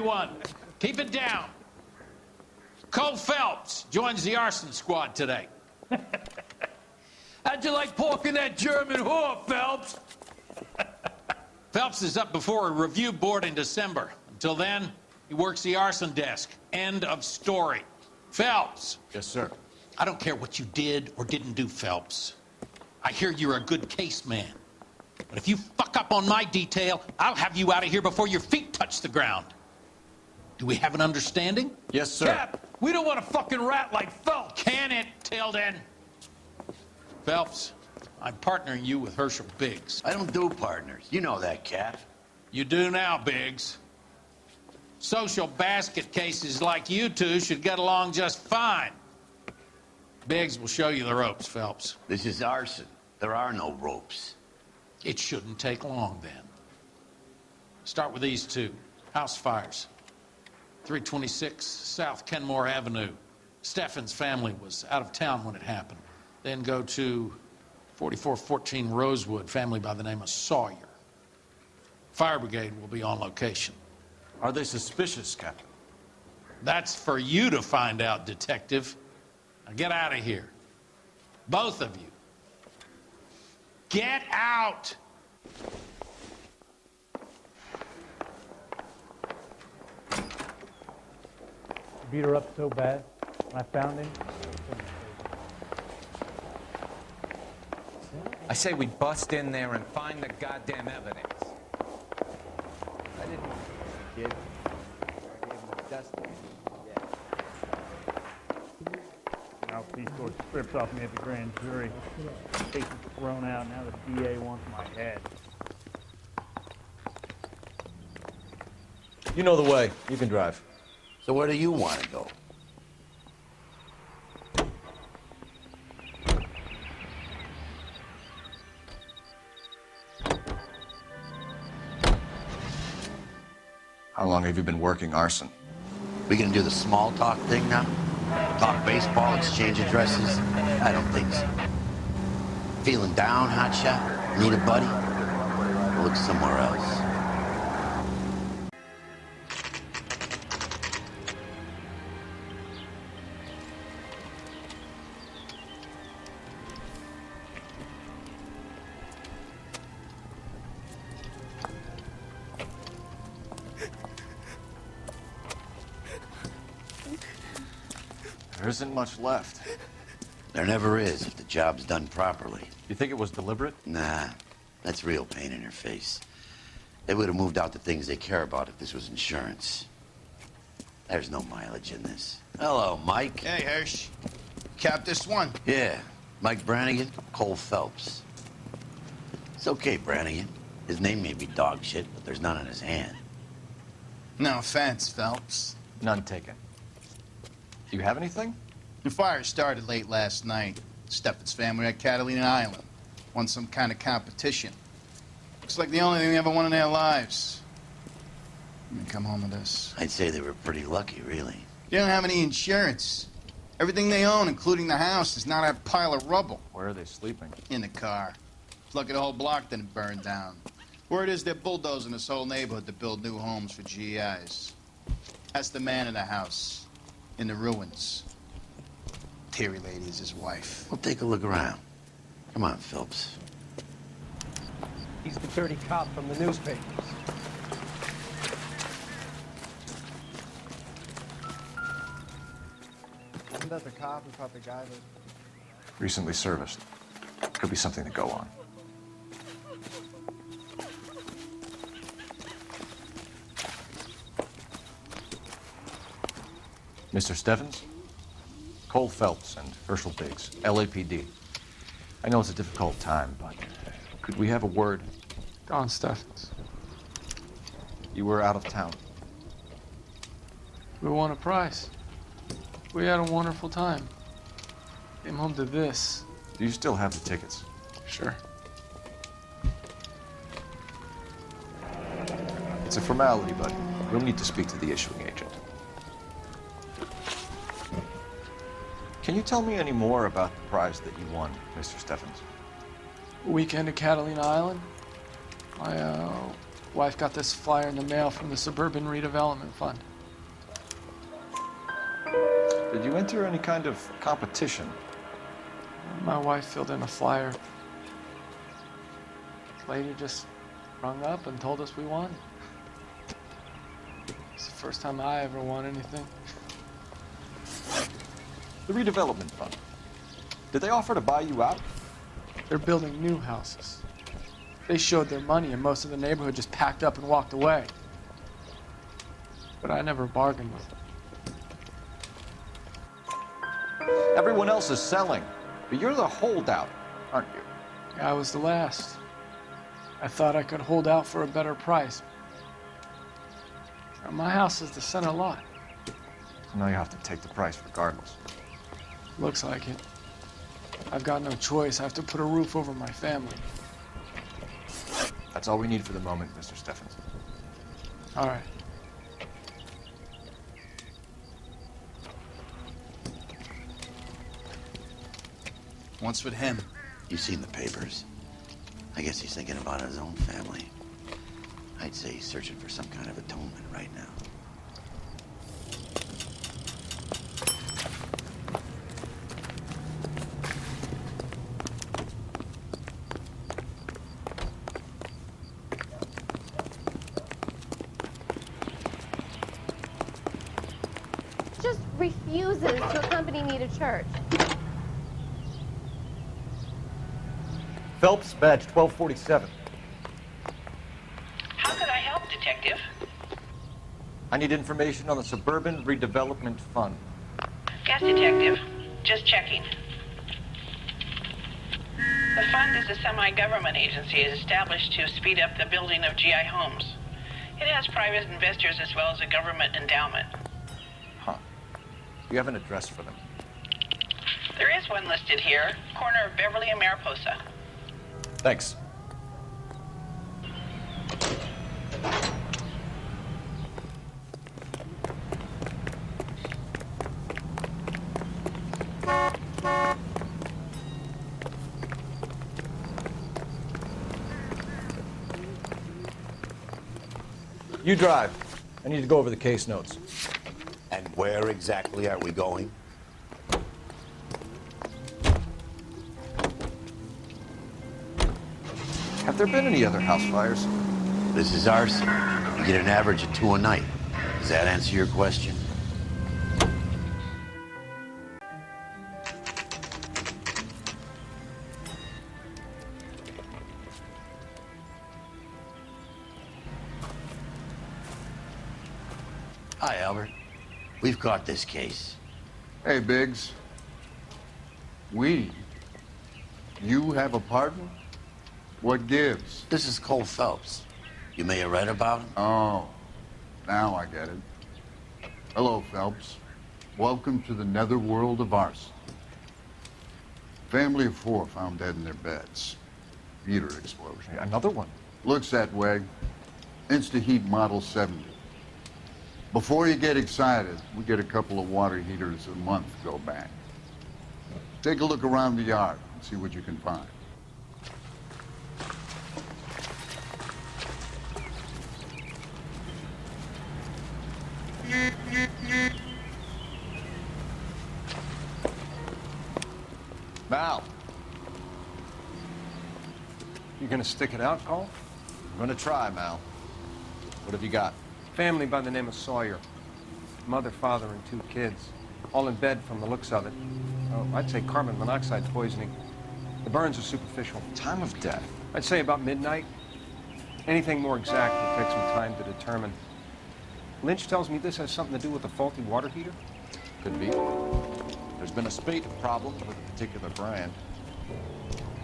everyone. Keep it down. Cole Phelps joins the arson squad today. How'd you like porking that German whore, Phelps? Phelps is up before a review board in December. Until then, he works the arson desk. End of story. Phelps. Yes, sir. I don't care what you did or didn't do, Phelps. I hear you're a good case man. But if you fuck up on my detail, I'll have you out of here before your feet touch the ground. Do we have an understanding? Yes, sir. Cap, we don't want a fucking rat like Phelps. Can it, Tilden? Phelps, I'm partnering you with Herschel Biggs. I don't do partners. You know that, Cap. You do now, Biggs. Social basket cases like you two should get along just fine. Biggs will show you the ropes, Phelps. This is arson. There are no ropes. It shouldn't take long, then. Start with these two. House fires. 326 South Kenmore Avenue. Steffen's family was out of town when it happened. Then go to 4414 Rosewood, family by the name of Sawyer. Fire brigade will be on location. Are they suspicious, Captain? That's for you to find out, Detective. Now get out of here. Both of you. Get out! Beat her up so bad when I found him. I say we bust in there and find the goddamn evidence. I didn't kid. I gave him a dusting. Yeah. Mouthpiece got stripped off me at the grand jury. Case is thrown out. Now the DA wants my head. You know the way. You can drive. So where do you want to go? How long have you been working arson? We gonna do the small talk thing now? Talk baseball, exchange addresses? I don't think so. Feeling down, hotshot? Need a buddy? We'll look somewhere else. There isn't much left. There never is if the job's done properly. You think it was deliberate? Nah, that's real pain in your face. They would have moved out the things they care about if this was insurance. There's no mileage in this. Hello, Mike. Hey, Hirsch. Cap this one. Yeah, Mike Brannigan, Cole Phelps. It's okay, Brannigan. His name may be dog shit, but there's none in his hand. No offense, Phelps. None taken. Do you have anything? The fire started late last night. Steffen's family at Catalina Island. Won some kind of competition. Looks like the only thing they ever won in their lives. You can come home with us. I'd say they were pretty lucky, really. They don't have any insurance. Everything they own, including the house, is not a pile of rubble. Where are they sleeping? In the car. Lucky the whole block didn't burn down. Word is they're bulldozing this whole neighborhood to build new homes for GIs. That's the man in the house. In the ruins. Terry lady is his wife. We'll take a look around. Come on, Phelps. He's the dirty cop from the newspapers. Isn't that the cop who caught the guy that... Recently serviced. Could be something to go on. Mr. Steffens? Cole Phelps and Herschel Biggs, LAPD. I know it's a difficult time, but could we have a word? Don Steffens. You were out of town. We won a prize. We had a wonderful time. Came home to this. Do you still have the tickets? Sure. It's a formality, but we'll need to speak to the issuing agent. Can you tell me any more about the prize that you won, Mr. Steffens? Weekend at Catalina Island. I Wife got this flyer in the mail from the Suburban Redevelopment Fund. Did you enter any kind of competition? My wife filled in a flyer. Lady just rung up and told us we won. It's the first time I ever won anything. The redevelopment fund. Did they offer to buy you out? They're building new houses. They showed their money and most of the neighborhood just packed up and walked away. But I never bargained with them. Everyone else is selling, but you're the holdout, aren't you? I was the last. I thought I could hold out for a better price. Now, my house is the center lot. So now you have to take the price regardless. Looks like it. I've got no choice. I have to put a roof over my family. That's all we need for the moment, Mr. Steffens. All right. What's with him? You've seen the papers. I guess he's thinking about his own family. I'd say he's searching for some kind of atonement right now. Just refuses to accompany me to church. Phelps, badge 1247. How could I help, Detective? I need information on the Suburban Redevelopment Fund. Yes, Detective. Just checking. The fund is a semi-government agency established to speed up the building of GI homes. It has private investors as well as a government endowment. Huh. Do you have an address for them? There is one listed here, corner of Beverly and Mariposa. Thanks. You drive. I need to go over the case notes. And where exactly are we going? Have there been any other house fires? This is Arson. You get an average of 2 a night. Does that answer your question? Hi, Albert. We've caught this case. Hey, Biggs. You have a partner? What gives? This is Cole Phelps. You may have read about him. Oh, now I get it. Hello, Phelps. Welcome to the netherworld of Arson. Family of 4 found dead in their beds. Heater explosion. Another one. Looks that way. Insta-heat Model 70. Before you get excited, we get a couple of water heaters a month go bang. Take a look around the yard and see what you can find. Mal, You gonna stick it out, Cole? I'm gonna try, Mal. What have you got? Family by the name of Sawyer. Mother, father, and 2 kids. All in bed from the looks of it. Oh, I'd say carbon monoxide poisoning. The burns are superficial. Time of death? I'd say about midnight. Anything more exact will take some time to determine. Lynch tells me this has something to do with a faulty water heater? Could be. There's been a spate of problems with a particular brand.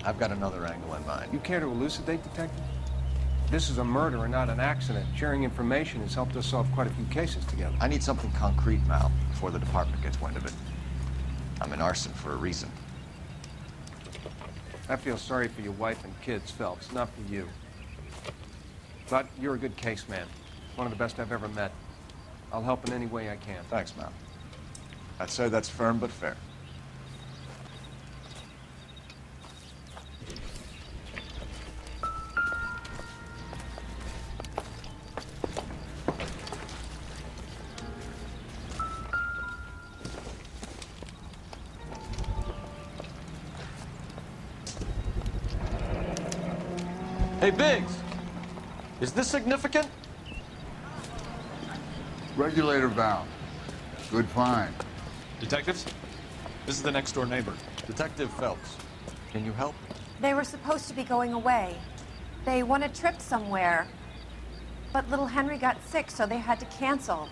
I've got another angle in mind. You care to elucidate, Detective? This is a murder and not an accident. Sharing information has helped us solve quite a few cases together. I need something concrete, Mal, before the department gets wind of it. I'm in Arson for a reason. I feel sorry for your wife and kids, Phelps, not for you. But you're a good case man. One of the best I've ever met. I'll help in any way I can. Thanks, Mal. I'd say that's firm but fair. Hey, Biggs. Is this significant? Regulator valve. Good find. Detectives? This is the next door neighbor. Detective Phelps. Can you help? They were supposed to be going away. They won a trip somewhere. But little Henry got sick, so they had to cancel.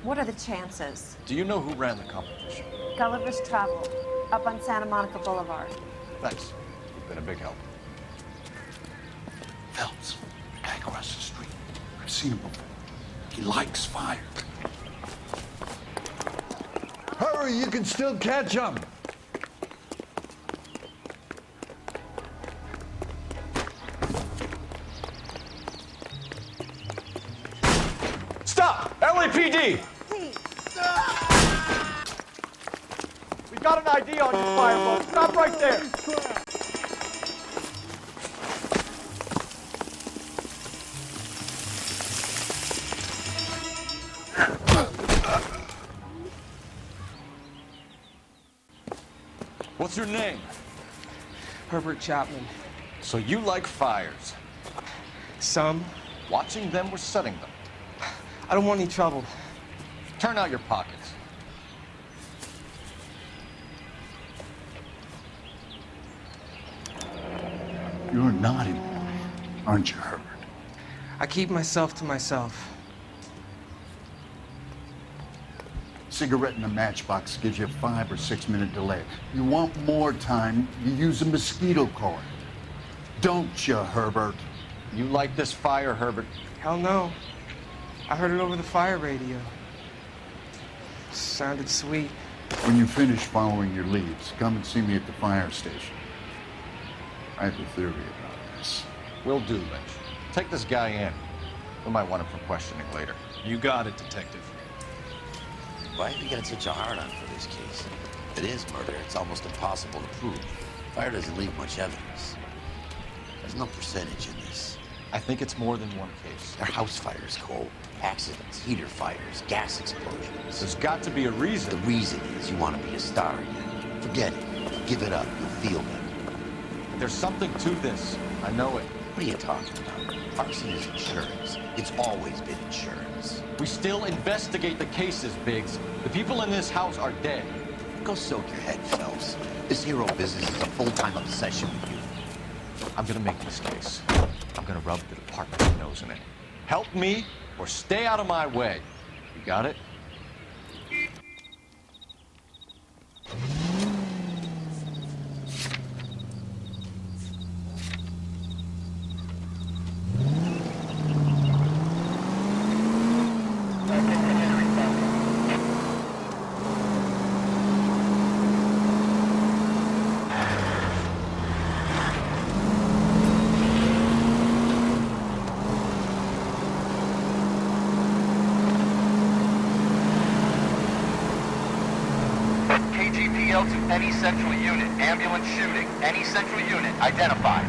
What are the chances? Do you know who ran the competition? Gulliver's Travel, up on Santa Monica Boulevard. Thanks. You've been a big help. Phelps, the guy across the street. I've seen him before. He likes fire. Hurry, you can still catch him. Stop! LAPD! Please. We've got an ID on you, Firebolt. Stop right there! What's your name? Herbert Chapman. So you like fires? Some. Watching them or setting them? I don't want any trouble. Turn out your pockets. You're a naughty boy, aren't you, Herbert? I keep myself to myself. Cigarette in a matchbox gives you a 5 or 6 minute delay. You want more time, you use a mosquito coil. Don't you, Herbert? You like this fire, Herbert? Hell no. I heard it over the fire radio. Sounded sweet. When you finish following your leads, come and see me at the fire station. I have a theory about this. Will do, Lynch. Take this guy in. We might want him for questioning later. You got it, Detective. Why have you got such a hard-on for this case? If it is murder, it's almost impossible to prove. Fire doesn't leave much evidence. There's no percentage in this. I think it's more than one case. They're house fires, Cole. Accidents, heater fires, gas explosions. There's got to be a reason. The reason is you want to be a star again. Forget it. Give it up. You'll feel better. There's something to this. I know it. What are you talking about? Arson is insurance. It's always been insurance. We still investigate the cases, Biggs. The people in this house are dead. Go soak your head, Phelps. This hero business is a full-time obsession with you. I'm gonna make this case. I'm gonna rub the department's nose in it. Help me or stay out of my way. You got it? KGPL to any central unit. Ambulance shooting. Any central unit. Identified.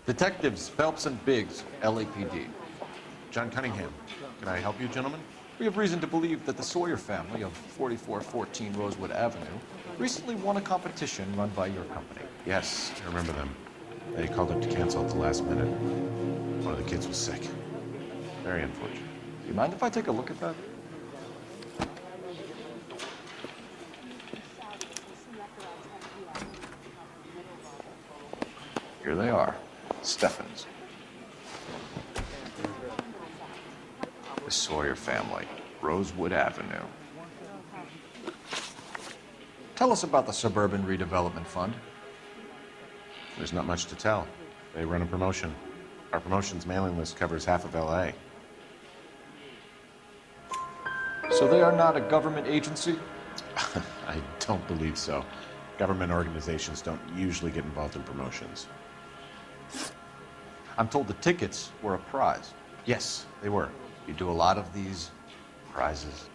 Detectives Phelps and Biggs, LAPD. John Cunningham. Can I help you, gentlemen? We have reason to believe that the Sawyer family of 4414 Rosewood Avenue recently won a competition run by your company. Yes, I remember them. They called up to cancel at the last minute. One of the kids was sick. Very unfortunate. Do you mind if I take a look at that? Here they are. Steffens. The Sawyer family, Rosewood Avenue. Tell us about the Suburban Redevelopment Fund. There's not much to tell. They run a promotion. Our promotion's mailing list covers half of LA. So they are not a government agency? I don't believe so. Government organizations don't usually get involved in promotions. I'm told the tickets were a prize. Yes, they were. You do a lot of these prizes.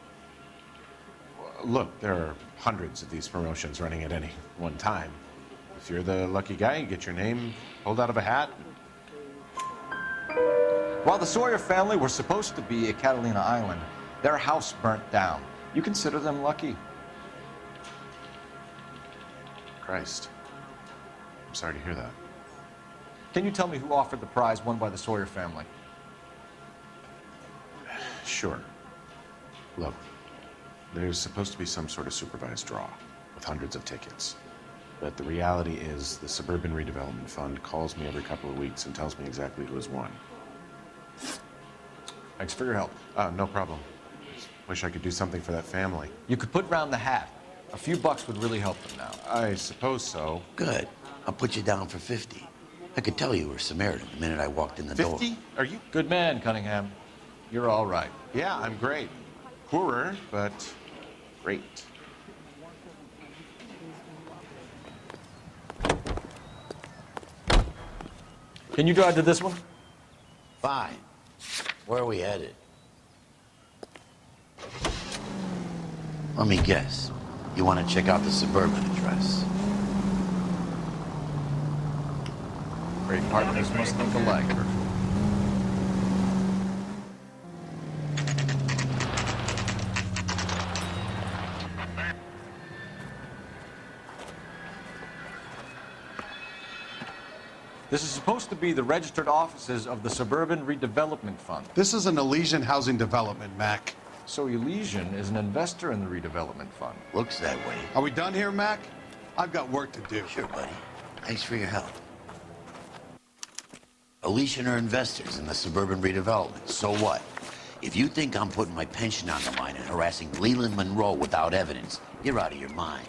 Look, there are hundreds of these promotions running at any one time. If you're the lucky guy, you get your name pulled out of a hat. While the Sawyer family were supposed to be at Catalina Island, their house burnt down. You consider them lucky? Christ. I'm sorry to hear that. Can you tell me who offered the prize won by the Sawyer family? Sure. Look, there's supposed to be some sort of supervised draw with hundreds of tickets. But the reality is the Suburban Redevelopment Fund calls me every couple of weeks and tells me exactly who has won. Thanks for your help. No problem. Wish I could do something for that family. You could put round the hat. A few bucks would really help them now. I suppose so. Good. I'll put you down for 50. I could tell you were Samaritan the minute I walked in the door. 50? Are you? Good man, Cunningham. You're all right. Yeah, I'm great. Poorer, but great. Can you drive to this one? Fine. Where are we headed? Let me guess. You want to check out the Suburban address? Great partners must think alike. This is supposed to be the registered offices of the Suburban Redevelopment Fund. This is an Elysian housing development, Mac. So Elysian is an investor in the redevelopment fund. Looks that way. Are we done here, Mac? I've got work to do. Sure, buddy. Thanks for your help. Elysian are investors in the Suburban Redevelopment. So what? If you think I'm putting my pension on the line and harassing Leland Monroe without evidence, you're out of your mind.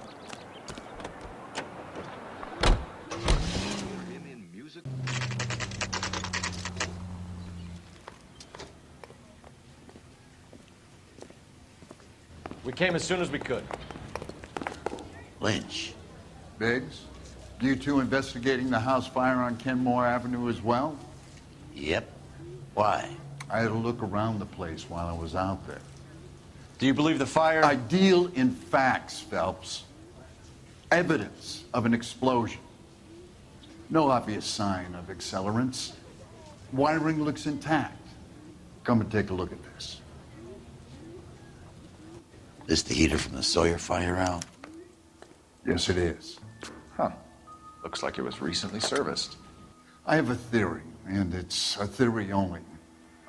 We came as soon as we could. Lynch. Biggs, you two investigating the house fire on Kenmore Avenue as well? Yep. Why? I had a look around the place while I was out there. Do you believe the fire? I deal in facts, Phelps. Evidence of an explosion. No obvious sign of accelerants. Wiring looks intact. Come and take a look at this. This the heater from the Sawyer fire out? Yes, it is. Huh. Looks like it was recently serviced. I have a theory, and it's a theory only.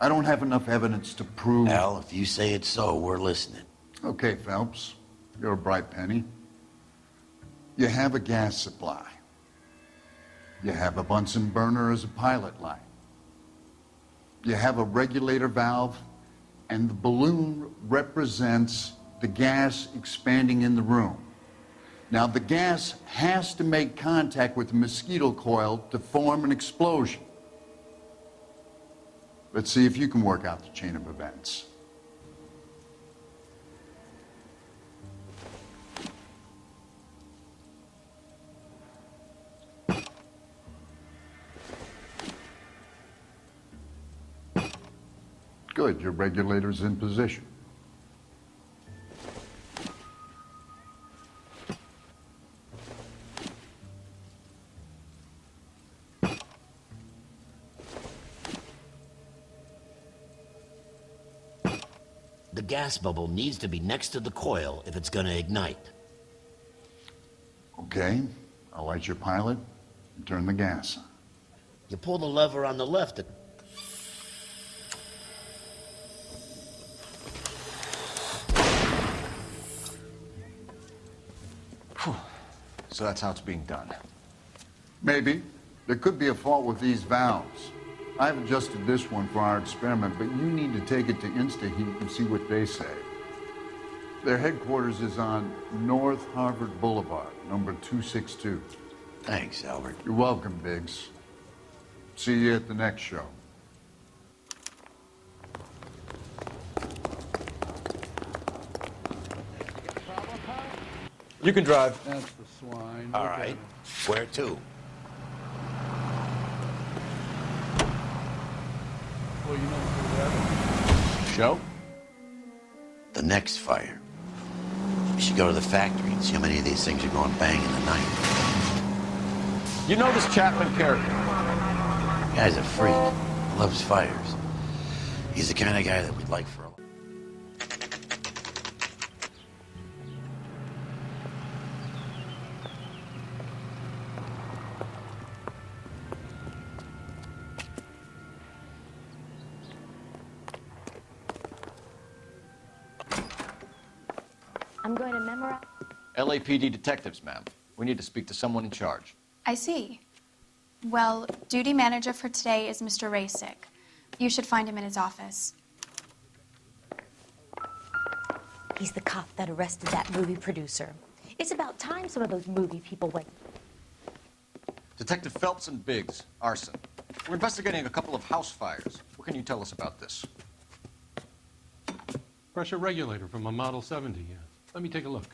I don't have enough evidence to prove... Al, if you say it's so, we're listening. Okay, Phelps. You're a bright penny. You have a gas supply. You have a Bunsen burner as a pilot light. You have a regulator valve, and the balloon represents the gas expanding in the room. Now, the gas has to make contact with the mosquito coil to form an explosion. Let's see if you can work out the chain of events. Good, your regulator's in position. The gas bubble needs to be next to the coil if it's gonna ignite. Okay, I'll light your pilot and turn the gas on. You pull the lever on the left. So that's how it's being done. Maybe. There could be a fault with these valves. I've adjusted this one for our experiment, but you need to take it to InstaHeat and see what they say. Their headquarters is on North Harvard Boulevard, number 262. Thanks, Albert. You're welcome, Biggs. See you at the next show. You can drive. That's the swine. All right. Where to? Well, you know where Show? The next fire. We should go to the factory and see how many of these things are going bang in the night. You know this Chapman character? Guy's a freak. Loves fires. He's the kind of guy that we'd like for a... I'm going to memorize. LAPD detectives, ma'am. We need to speak to someone in charge. I see. Well, duty manager for today is Mr. Rasick. You should find him in his office. He's the cop that arrested that movie producer. It's about time some of those movie people went. Detective Phelps and Biggs, Arson. We're investigating a couple of house fires. What can you tell us about this? Pressure regulator from a Model 70, yeah. Let me take a look.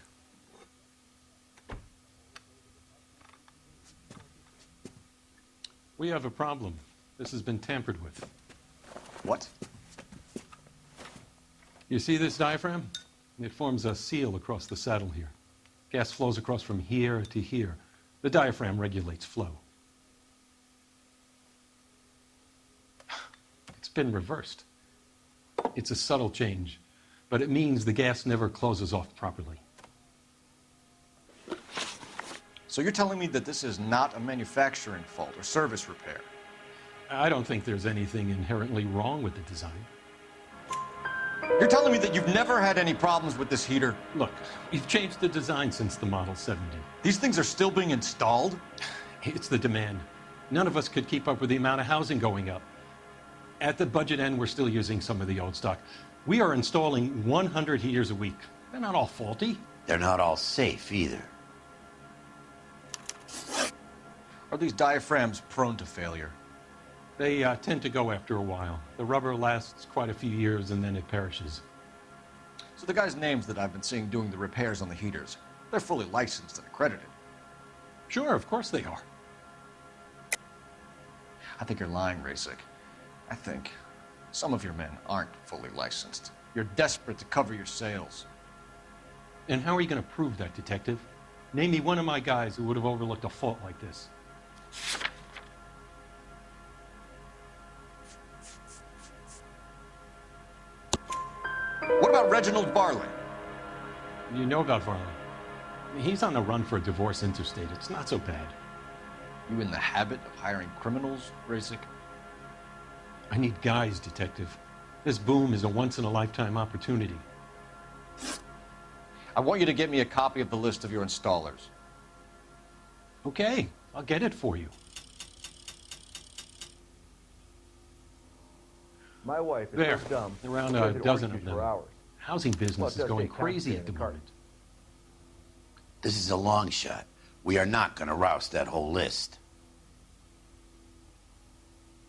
We have a problem. This has been tampered with. What? You see this diaphragm? It forms a seal across the saddle here. Gas flows across from here to here. The diaphragm regulates flow. It's been reversed. It's a subtle change, but it means the gas never closes off properly. So you're telling me that this is not a manufacturing fault or service repair? I don't think there's anything inherently wrong with the design. You're telling me that you've never had any problems with this heater? Look, we've changed the design since the Model 70. These things are still being installed? It's the demand. None of us could keep up with the amount of housing going up. At the budget end, we're still using some of the old stock. We are installing 100 heaters a week. They're not all faulty. They're not all safe either. Are these diaphragms prone to failure? They tend to go after a while. The rubber lasts quite a few years and then it perishes. So the guys' names that I've been seeing doing the repairs on the heaters, they're fully licensed and accredited. Sure, of course they are. I think you're lying, Rasick. I think some of your men aren't fully licensed. You're desperate to cover your sales. And how are you going to prove that, Detective? Name me one of my guys who would have overlooked a fault like this. What about Reginald Barley? You know about Varley. He's on the run for a divorce interstate. It's not so bad. You in the habit of hiring criminals, Rasick? I need guys, Detective. This boom is a once-in-a-lifetime opportunity. I want you to get me a copy of the list of your installers. Okay, I'll get it for you. My wife is There, so dumb. around a dozen of them. Housing business is going crazy at the moment. This is a long shot. We are not going to rouse that whole list.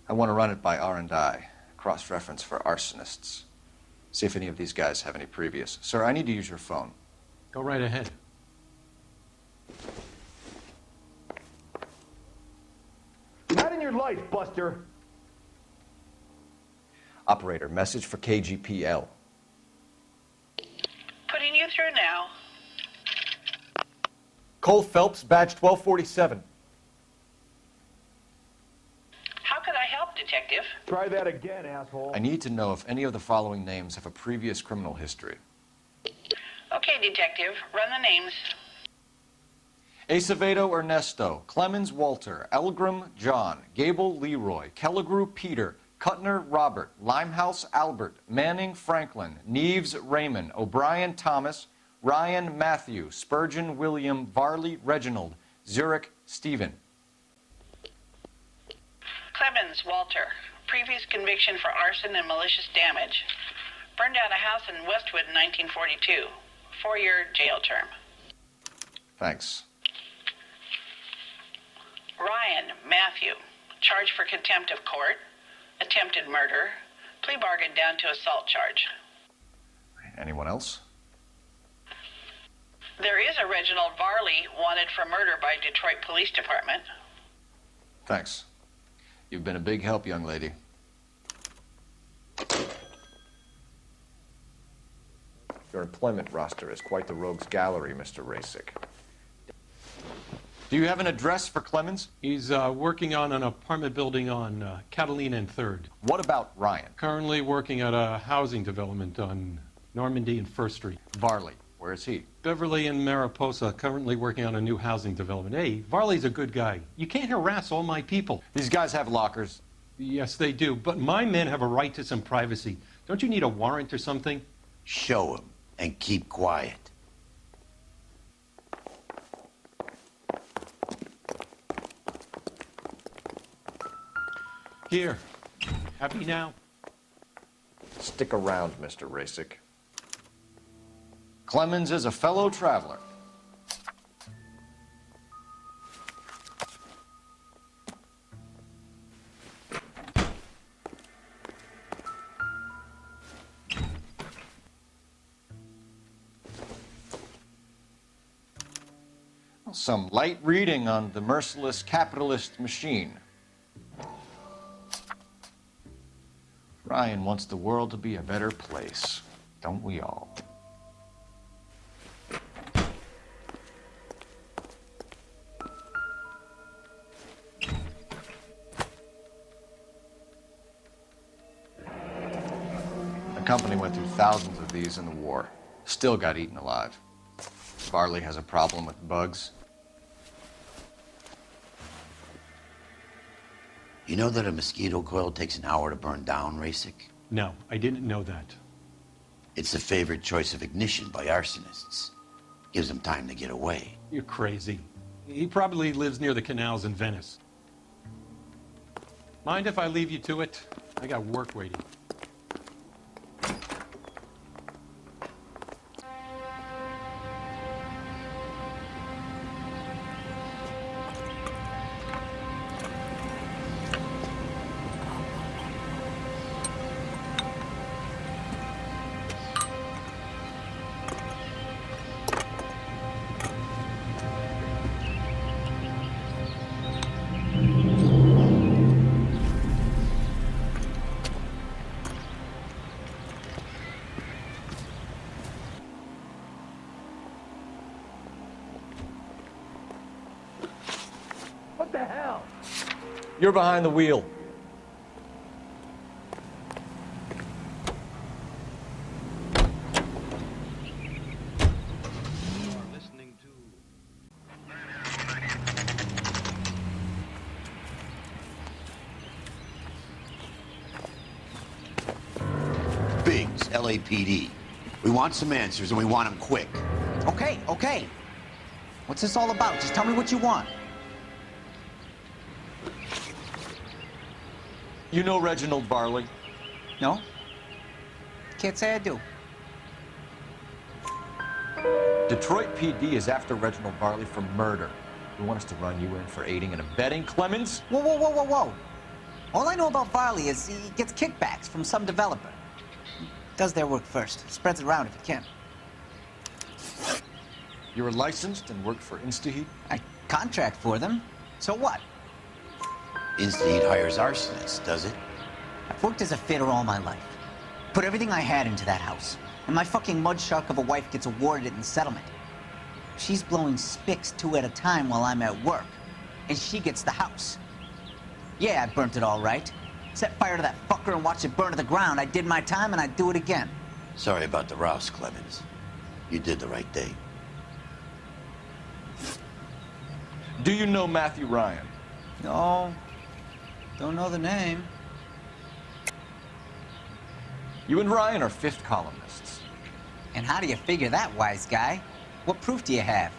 I want to run it by R&I, cross-reference for arsonists. See if any of these guys have any previous. Sir, I need to use your phone. Go right ahead. Not in your life, Buster. Operator, message for KGPL. Putting you through now. Cole Phelps, badge 1247. How could I help, Detective? Try that again, asshole. I need to know if any of the following names have a previous criminal history. Okay, Detective, run the names. Acevedo Ernesto, Clemens Walter, Elgram John, Gable Leroy, Kelligrew Peter, Kuttner Robert, Limehouse Albert, Manning Franklin, Neves Raymond, O'Brien Thomas, Ryan Matthew, Spurgeon William, Varley Reginald, Zurich Stephen. Clemens Walter, previous conviction for arson and malicious damage. Burned down a house in Westwood in 1942. 4-year jail term. Thanks. Ryan Matthew, charged for contempt of court, attempted murder, plea bargain down to assault charge. Anyone else? There is a Reginald Varley wanted for murder by Detroit Police Department. Thanks. You've been a big help, young lady. Your employment roster is quite the rogues gallery, Mr. Rasick. Do you have an address for Clemens? He's working on an apartment building on Catalina and 3rd. What about Ryan? Currently working at a housing development on Normandy and 1st Street. Varley, where is he? Beverly and Mariposa, currently working on a new housing development. Hey, Varley's a good guy. You can't harass all my people. These guys have lockers. Yes, they do, but my men have a right to some privacy. Don't you need a warrant or something? Show him and keep quiet. Here. Happy now? Stick around, Mr. Rasick. Clemens is a fellow traveler. Some light reading on the merciless capitalist machine. Ryan wants the world to be a better place, don't we all? The company went through thousands of these in the war. Still got eaten alive. Varley has a problem with bugs. You know that a mosquito coil takes an hour to burn down, Rasick? No, I didn't know that. It's the favorite choice of ignition by arsonists. Gives them time to get away. You're crazy. He probably lives near the canals in Venice. Mind if I leave you to it? I got work waiting. What the hell? You're behind the wheel. Biggs, LAPD. We want some answers and we want them quick. Okay, okay. What's this all about? Just tell me what you want. You know Reginald Varley? No? Can't say I do. Detroit PD is after Reginald Varley for murder. We want us to run you in for aiding and abetting Clemens? Whoa, whoa, whoa, whoa, whoa. All I know about Varley is he gets kickbacks from some developer. He does their work first. Spreads it around if he can. You're licensed and work for InstaHeat? I contract for them. So what? InstaHeat hires arsonists, does it? I've worked as a fitter all my life. Put everything I had into that house. And my fucking mud shark of a wife gets awarded it in settlement. She's blowing spics 2 at a time while I'm at work. And she gets the house. Yeah, I burnt it all right. Set fire to that fucker and watch it burn to the ground. I did my time and I'd do it again. Sorry about the rouse, Clemens. You did the right thing. Do you know Matthew Ryan? No. Don't know the name. You and Ryan are fifth columnists. And how do you figure that, wise guy? What proof do you have?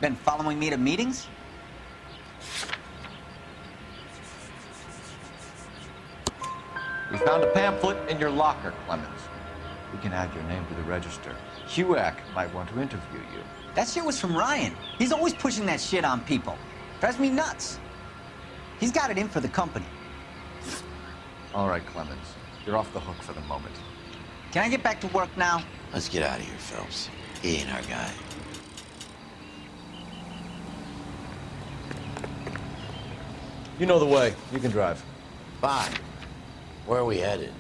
Been following me to meetings? We found a pamphlet in your locker, Clemens. We can add your name to the register. HUAC might want to interview you. That shit was from Ryan. He's always pushing that shit on people. Drives me nuts. He's got it in for the company. All right, Clemens. You're off the hook for the moment. Can I get back to work now? Let's get out of here, Phelps. He ain't our guy. You know the way. You can drive. Fine. Where are we headed?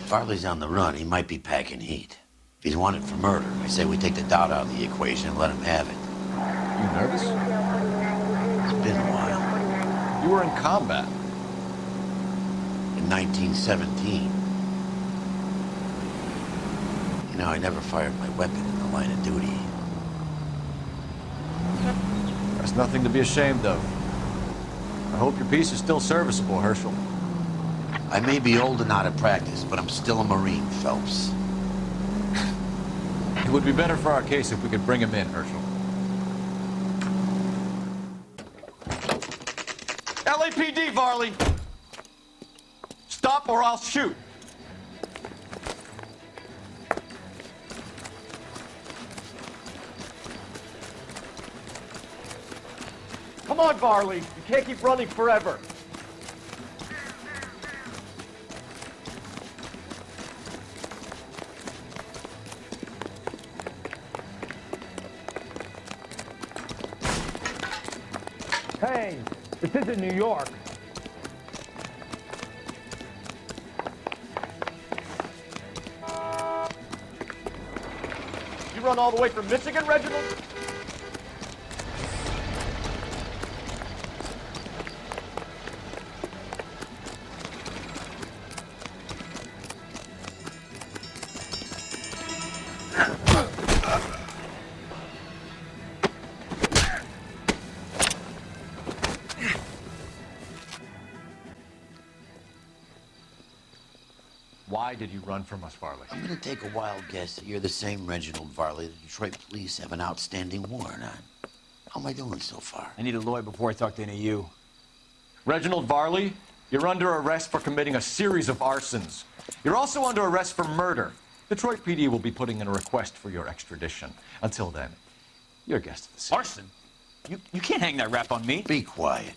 Farley's on the run. He might be packing heat. If he's wanted for murder, I say we take the doubt out of the equation and let him have it. You nervous? It's been a while. You were in combat. In 1917. You know, I never fired my weapon in the line of duty. That's nothing to be ashamed of. I hope your piece is still serviceable, Herschel. I may be old and out of practice, but I'm still a Marine, Phelps. It would be better for our case if we could bring him in, Herschel. LAPD, Varley! Stop or I'll shoot! Come on, Varley! You can't keep running forever! Hey, this isn't New York. You run all the way from Michigan, Reginald? Why did you run from us, Varley? I'm gonna take a wild guess that you're the same Reginald Varley the Detroit police have an outstanding warrant on. How am I doing so far? I need a lawyer before I talk to any of you. Reginald Varley, you're under arrest for committing a series of arsons. You're also under arrest for murder. Detroit PD will be putting in a request for your extradition. Until then, you're a guest of the scene. Arson? You can't hang that rap on me. Be quiet.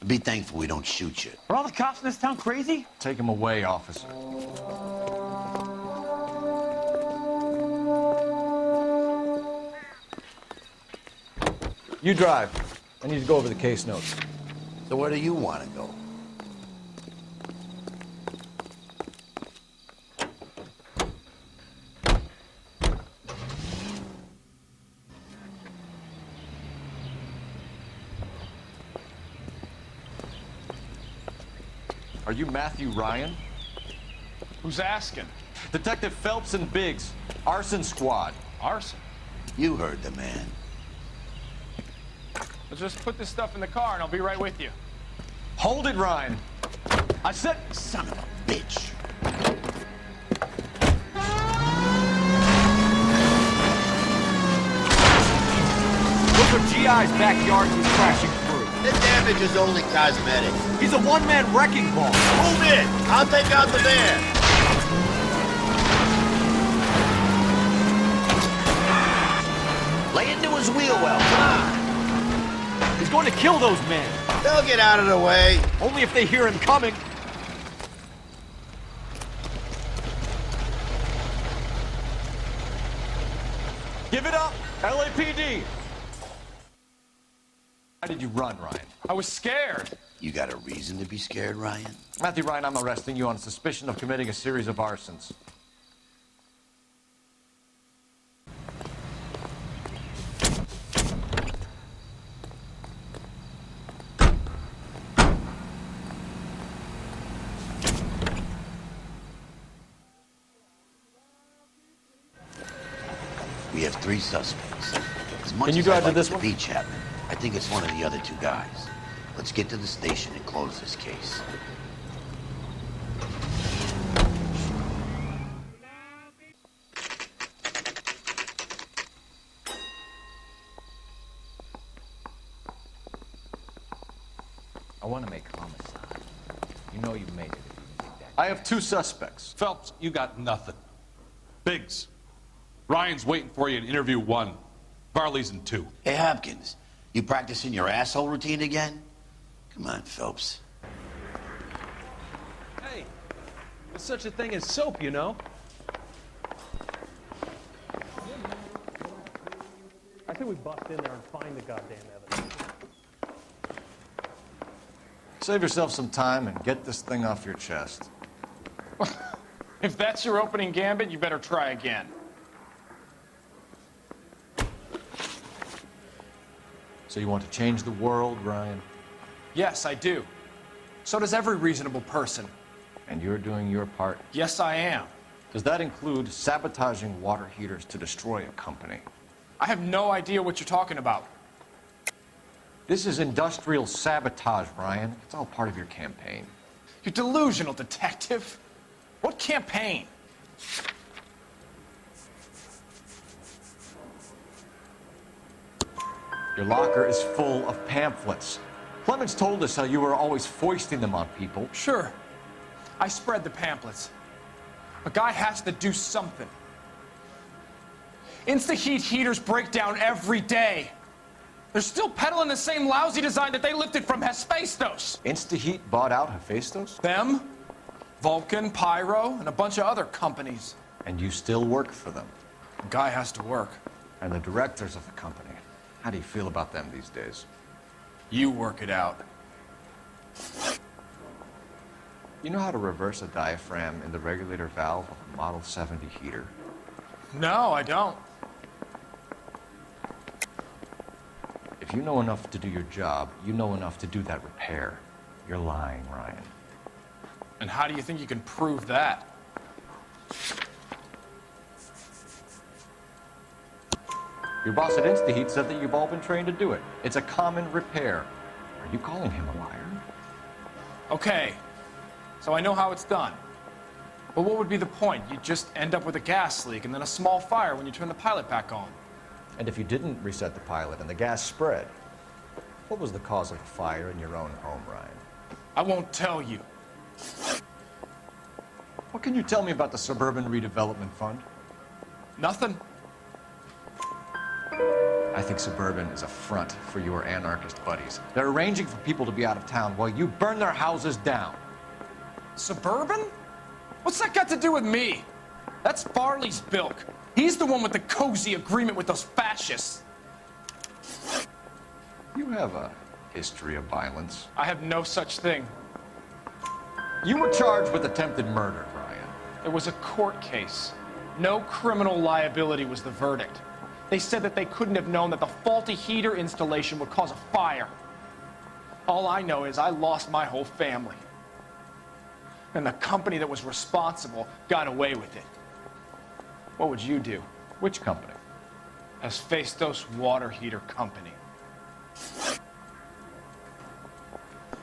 Be thankful we don't shoot you. Are all the cops in this town crazy? Take him away, officer. You drive. I need to go over the case notes. So where do you want to go? Are you Matthew Ryan? Who's asking? Detective Phelps and Biggs, Arson Squad. Arson? You heard the man. Let's just put this stuff in the car and I'll be right with you. Hold it, Ryan. I said... Son of a bitch. Those are GI's backyards he's crashing through. The damage is only cosmetic. He's a one-man wrecking ball. Move in! I'll take out the van. Lay into his wheel well. Come on. He's going to kill those men. They'll get out of the way. Only if they hear him coming. Give it up, LAPD. Why did you run, Ryan? I was scared. You got a reason to be scared, Ryan? Matthew Ryan, I'm arresting you on suspicion of committing a series of arsons. We have 3 suspects. As much Can you as drive I'd to like this to one? be Chapman, I think it's one of the other 2 guys. Let's get to the station and close this case. I want to make homicide. You know you made it if you did that. I have 2 suspects. Phelps, you got nothing. Biggs, Ryan's waiting for you in interview 1. Varley's in 2. Hey, Hopkins, you practicing your asshole routine again? Come on, Phelps. Hey, there's such a thing as soap, you know? I think we bust in there and find the goddamn evidence. Save yourself some time and get this thing off your chest. If that's your opening gambit, you better try again. So you want to change the world, Ryan? Yes, I do. So does every reasonable person. And you're doing your part? Yes, I am. Does that include sabotaging water heaters to destroy a company? I have no idea what you're talking about. This is industrial sabotage, Ryan. It's all part of your campaign. You're delusional, detective. What campaign? Your locker is full of pamphlets. Clemens told us how you were always foisting them on people. Sure. I spread the pamphlets. A guy has to do something. Insta-heat heaters break down every day. They're still peddling the same lousy design that they lifted from Hephaestus. Insta-heat bought out Hephaestus? Them, Vulcan, Pyro, and a bunch of other companies. And you still work for them? A guy has to work. And the directors of the company. How do you feel about them these days? You work it out. You know how to reverse a diaphragm in the regulator valve of a Model 70 heater? No, I don't. If you know enough to do your job, you know enough to do that repair. You're lying, Ryan. And how do you think you can prove that? Your boss at InstaHeat said that you've all been trained to do it. It's a common repair. Are you calling him a liar? Okay, so I know how it's done. But what would be the point? You'd just end up with a gas leak and then a small fire when you turn the pilot back on. And if you didn't reset the pilot and the gas spread, what was the cause of the fire in your own home, Ryan? I won't tell you. What can you tell me about the Suburban Redevelopment Fund? Nothing. I think Suburban is a front for your anarchist buddies. They're arranging for people to be out of town while you burn their houses down. Suburban? What's that got to do with me? That's Farley's bilk. He's the one with the cozy agreement with those fascists. You have a history of violence. I have no such thing. You were charged with attempted murder, Ryan. It was a court case. No criminal liability was the verdict. They said that they couldn't have known that the faulty heater installation would cause a fire. All I know is I lost my whole family. And the company that was responsible got away with it. What would you do? Which company? Hephaestus Water Heater Company.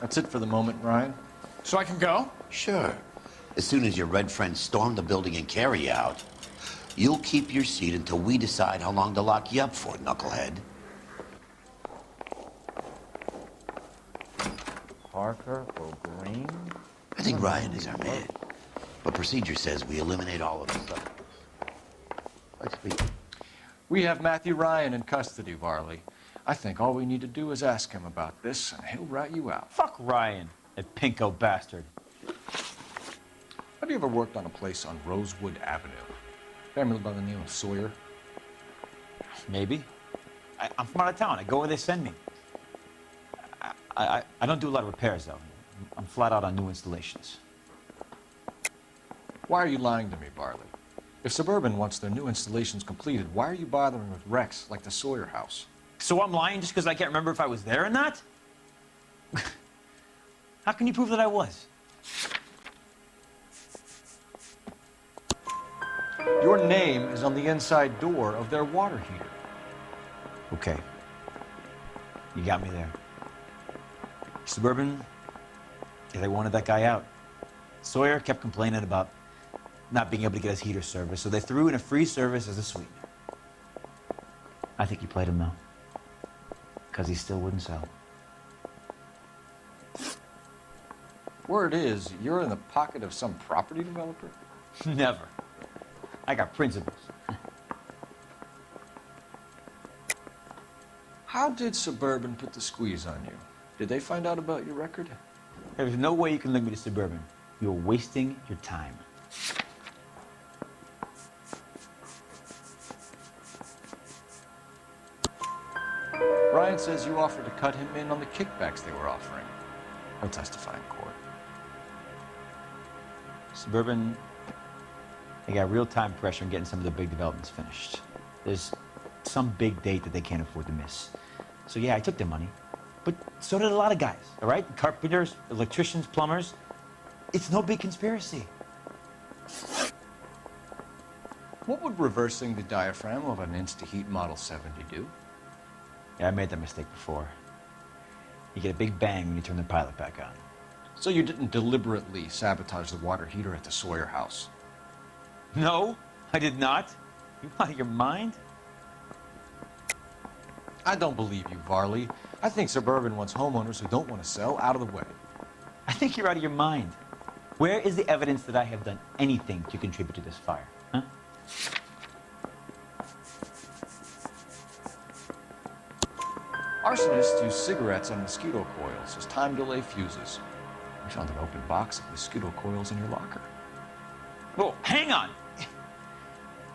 That's it for the moment, Ryan. So I can go? Sure. As soon as your red friends storm the building and carry you out, you'll keep your seat until we decide how long to lock you up for, knucklehead. Parker for Green? I think Ryan is our man. But procedure says we eliminate all of us. Let's speak. We have Matthew Ryan in custody, Varley. I think all we need to do is ask him about this, and he'll rat you out. Fuck Ryan, that pinko bastard. Have you ever worked on a place on Rosewood Avenue? Family by the name of Sawyer? Maybe. I'm from out of town. I go where they send me. I don't do a lot of repairs, though. I'm flat out on new installations. Why are you lying to me, Varley? If Suburban wants their new installations completed, why are you bothering with wrecks like the Sawyer house? So I'm lying just because I can't remember if I was there or not? How can you prove that I was? Your name is on the inside door of their water heater. Okay. You got me there. Suburban, they wanted that guy out. Sawyer kept complaining about not being able to get his heater service, so they threw in a free service as a sweetener. I think you played him, though, because he still wouldn't sell. Word is, you're in the pocket of some property developer? Never. I got principles. How did Suburban put the squeeze on you? Did they find out about your record? There's no way you can link me to Suburban. You're wasting your time. Ryan says you offered to cut him in on the kickbacks they were offering. He'll testify in court. Suburban, they got real time pressure on getting some of the big developments finished. There's some big date that they can't afford to miss. So yeah, I took their money, but so did a lot of guys, all right? Carpenters, electricians, plumbers. It's no big conspiracy. What would reversing the diaphragm of an Insta-Heat Model 70 do? Yeah, I made that mistake before. You get a big bang when you turn the pilot back on. So you didn't deliberately sabotage the water heater at the Sawyer house? No, I did not. You out of your mind? I don't believe you, Varley. I think Suburban wants homeowners who don't want to sell out of the way. I think you're out of your mind. Where is the evidence that I have done anything to contribute to this fire, huh? Arsonists use cigarettes and mosquito coils as time delay fuses. We found an open box of mosquito coils in your locker. Whoa, hang on.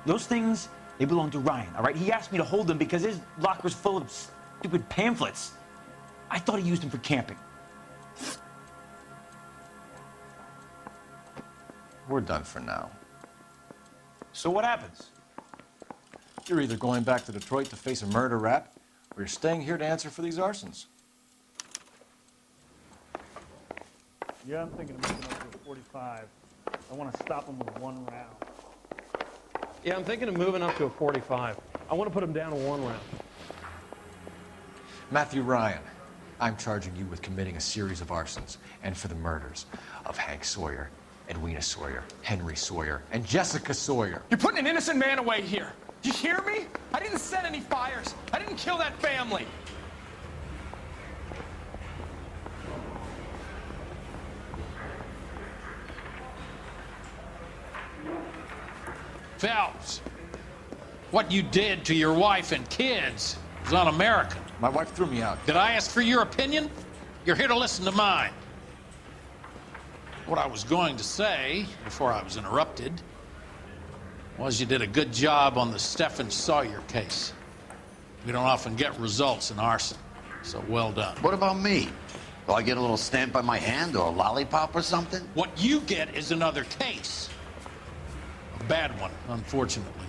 Those things, they belong to Ryan, all right? He asked me to hold them because his locker's full of stupid pamphlets. I thought he used them for camping. We're done for now. So what happens? You're either going back to Detroit to face a murder rap, or you're staying here to answer for these arsons. Yeah, I'm thinking of moving up to a 45. I want to stop him with one round. Yeah, I'm thinking of moving up to a 45. I want to put him down to one round. Matthew Ryan, I'm charging you with committing a series of arsons and for the murders of Hank Sawyer, Edwina Sawyer, Henry Sawyer, and Jessica Sawyer. You're putting an innocent man away here. You hear me? I didn't set any fires. I didn't kill that family. Phelps, what you did to your wife and kids is un-American. My wife threw me out. Did I ask for your opinion? You're here to listen to mine. What I was going to say, before I was interrupted, was you did a good job on the Stephen Sawyer case. We don't often get results in arson, so well done. What about me? Do I get a little stamp by my hand or a lollipop or something? What you get is another case. A bad one, unfortunately.